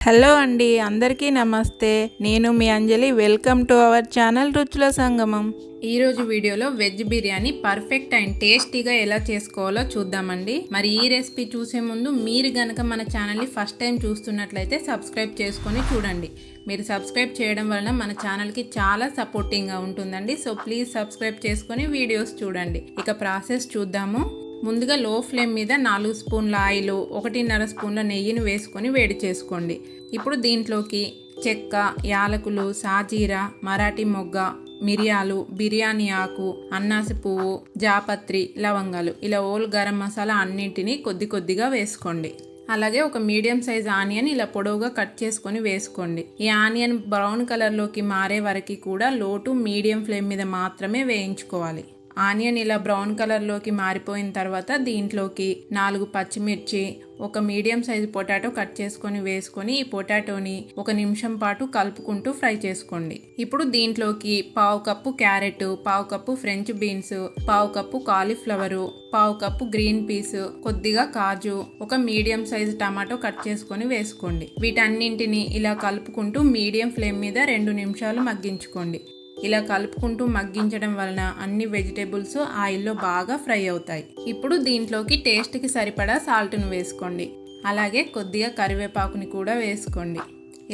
Hello అండి, అందరికీ నమస్తే. నేను మీ అంజలి. వెల్కమ్ టు అవర్ ఛానల్ రుచుల సంగమం. ఈరోజు వీడియోలో వెజ్ బిర్యానీ పర్ఫెక్ట్ అండ్ టేస్టీగా ఎలా చేసుకోవాలో చూద్దామండి. మరి ఈ రెసిపీ చూసే ముందు మీరు గనక మన ఛానల్ని ఫస్ట్ టైం చూస్తున్నట్లయితే సబ్స్క్రైబ్ చేసుకొని చూడండి. మీరు సబ్స్క్రైబ్ చేయడం వలన మన ఛానల్కి చాలా సపోర్టింగ్గా ఉంటుందండి. సో ప్లీజ్ సబ్స్క్రైబ్ చేసుకొని వీడియోస్ చూడండి. ఇక ప్రాసెస్ చూద్దాము. ముందుగా లో ఫ్లేమ్ మీద 4 స్పూన్ల ఆయిల్, 1.5 స్పూన్ల నెయ్యిని వేసుకొని వేడి చేసుకోండి. ఇప్పుడు దీంట్లోకి చెక్క, యాలకులు, సాజీరా, మరాఠీ మొగ్గ, మిరియాలు, బిర్యానీ ఆకు, అన్నాసి పువ్వు, జాపత్రి, లవంగాలు, ఇలా ఓల్ గరం మసాలా అన్నింటినీ కొద్దిగా వేసుకోండి. అలాగే ఒక మీడియం సైజ్ ఆనియన్ ఇలా పొడవుగా కట్ చేసుకొని వేసుకోండి. ఈ ఆనియన్ బ్రౌన్ కలర్లోకి మారే వరకు కూడా లో టు మీడియం ఫ్లేమ్ మీద మాత్రమే వేయించుకోవాలి. ఆనియన్ ఇలా బ్రౌన్ కలర్లోకి మారిపోయిన తర్వాత దీంట్లోకి 4 పచ్చిమిర్చి, ఒక మీడియం సైజు పొటాటో కట్ చేసుకొని వేసుకొని ఈ పొటాటోని 1 నిమిషం పాటు కలుపుకుంటూ ఫ్రై చేసుకోండి. ఇప్పుడు దీంట్లోకి 1/2 cup carrot, 1/2 cup French beans, 1/2 cup cauliflower, 1/2 cup green peas, కొద్దిగా కాజు, ఒక మీడియం సైజు టమాటో కట్ చేసుకొని వేసుకోండి. వీటన్నింటిని ఇలా కలుపుకుంటూ మీడియం ఫ్లేమ్ మీద 2 నిమిషాలు మగ్గించుకోండి. ఇలా కలుపుకుంటూ మగ్గించడం వలన అన్ని వెజిటేబుల్స్ ఆయిల్లో బాగా ఫ్రై అవుతాయి. ఇప్పుడు దీంట్లోకి టేస్ట్కి సరిపడా సాల్ట్ను వేసుకోండి. అలాగే కొద్దిగా కరివేపాకుని కూడా వేసుకోండి.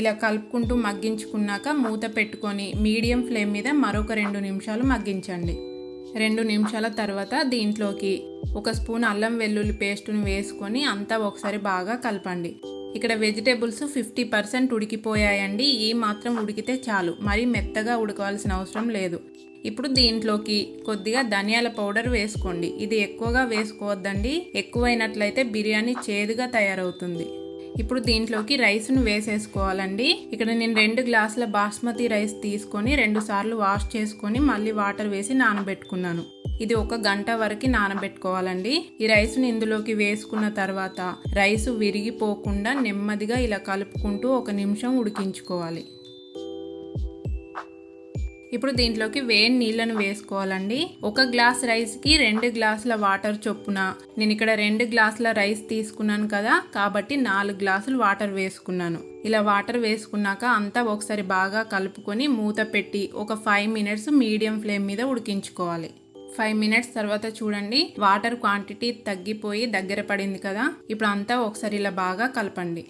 ఇలా కలుపుకుంటూ మగ్గించుకున్నాక మూత పెట్టుకొని మీడియం ఫ్లేమ్ మీద మరొక 2 నిమిషాలు మగ్గించండి. 2 నిమిషాల తర్వాత దీంట్లోకి 1 స్పూన్ అల్లం వెల్లుల్లి పేస్టును వేసుకొని అంతా ఒకసారి బాగా కలపండి. ఇక్కడ వెజిటేబుల్స్ 50% ఉడికిపోయాయండి. ఈ మాత్రం ఉడికితే చాలు, మరి మెత్తగా ఉడకవలసిన అవసరం లేదు. ఇప్పుడు దీంట్లోకి కొద్దిగా ధనియాల పౌడర్ వేసుకోండి. ఇది ఎక్కువగా వేసుకోవద్దండి, ఎక్కువైనట్లయితే బిర్యానీ చేదుగా తయారవుతుంది. ఇప్పుడు దీంట్లోకి రైస్ను వేసేసుకోవాలండి. ఇక్కడ నేను 2 గ్లాసుల బాస్మతి రైస్ తీసుకొని 2 సార్లు వాష్ చేసుకొని మళ్ళీ వాటర్ వేసి నానబెట్టుకున్నాను. ఇది 1 గంట వరకు నానబెట్టుకోవాలండి. ఈ రైస్ని ఇందులోకి వేసుకున్న తర్వాత రైసు విరిగిపోకుండా నెమ్మదిగా ఇలా కలుపుకుంటూ 1 నిమిషం ఉడికించుకోవాలి. ఇప్పుడు దీంట్లోకి వేడి నీళ్ళను వేసుకోవాలండి. 1 గ్లాస్ రైస్కి 2 గ్లాసుల వాటర్ చొప్పున, నేను ఇక్కడ 2 గ్లాసుల రైస్ తీసుకున్నాను కదా, కాబట్టి 4 గ్లాసులు వాటర్ వేసుకున్నాను. ఇలా వాటర్ వేసుకున్నాక అంతా ఒకసారి బాగా కలుపుకొని మూత పెట్టి ఒక 5 మినిట్స్ మీడియం ఫ్లేమ్ మీద ఉడికించుకోవాలి. 5 మినిట్స్ తర్వాత చూడండి, వాటర్ క్వాంటిటీ తగ్గిపోయి దగ్గర పడింది కదా. ఇప్పుడు అంతా ఒకసారి ఇలా బాగా కలపండి.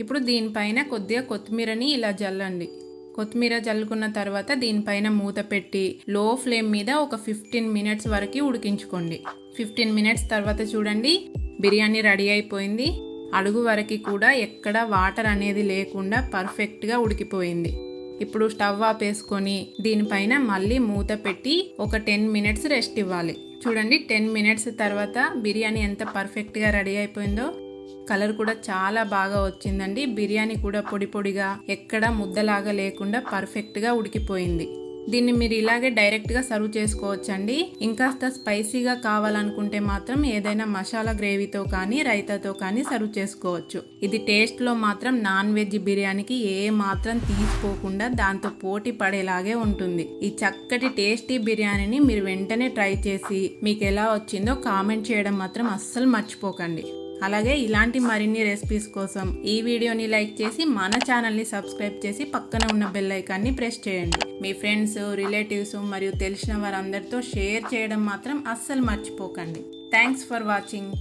ఇప్పుడు దీనిపైన కొద్దిగా కొత్తిమీరని ఇలా జల్లండి. కొత్తిమీర జల్లుకున్న తర్వాత దీనిపైన మూత పెట్టి లో ఫ్లేమ్ మీద ఒక 15 మినిట్స్ వరకు ఉడికించుకోండి. 15 మినిట్స్ తర్వాత చూడండి, బిర్యానీ రెడీ అయిపోయింది. అడుగు వరకు కూడా ఎక్కడ వాటర్ అనేది లేకుండా పర్ఫెక్ట్గా ఉడికిపోయింది. ఇప్పుడు స్టవ్ ఆపేసుకొని దీనిపైన మళ్ళీ మూత పెట్టి ఒక 10 మినిట్స్ రెస్ట్ ఇవ్వాలి. చూడండి, 10 మినిట్స్ తర్వాత బిర్యానీ ఎంత పర్ఫెక్ట్గా రెడీ అయిపోయిందో. కలర్ కూడా చాలా బాగా వచ్చిందండి. బిర్యానీ కూడా పొడి పొడిగా ఎక్కడ ముద్దలాగా లేకుండా పర్ఫెక్ట్గా ఉడికిపోయింది. దీన్ని మీరు ఇలాగే డైరెక్ట్గా సర్వ్ చేసుకోవచ్చండి. ఇంకాస్త స్పైసీగా కావాలనుకుంటే మాత్రం ఏదైనా మసాలా గ్రేవీతో కానీ రైతాతో కానీ సర్వ్ చేసుకోవచ్చు. ఇది టేస్ట్లో మాత్రం నాన్ వెజ్ బిర్యానీకి ఏ మాత్రం తీసుకోకుండా దాంతో పోటీ పడేలాగే ఉంటుంది. ఈ చక్కటి టేస్టీ బిర్యానీని మీరు వెంటనే ట్రై చేసి మీకు ఎలా వచ్చిందో కామెంట్ చేయడం మాత్రం అస్సలు మర్చిపోకండి. అలాగే ఇలాంటి మరిన్ని రెసిపీస్ కోసం ఈ వీడియోని లైక్ చేసి మన ఛానల్ని సబ్స్క్రైబ్ చేసి పక్కన ఉన్న బెల్ ఐకాన్ని ప్రెస్ చేయండి. మీ ఫ్రెండ్స్, రిలేటివ్స్ మరియు తెలిసిన వారందరితో షేర్ చేయడం మాత్రం అస్సలు మర్చిపోకండి. Thanks for watching.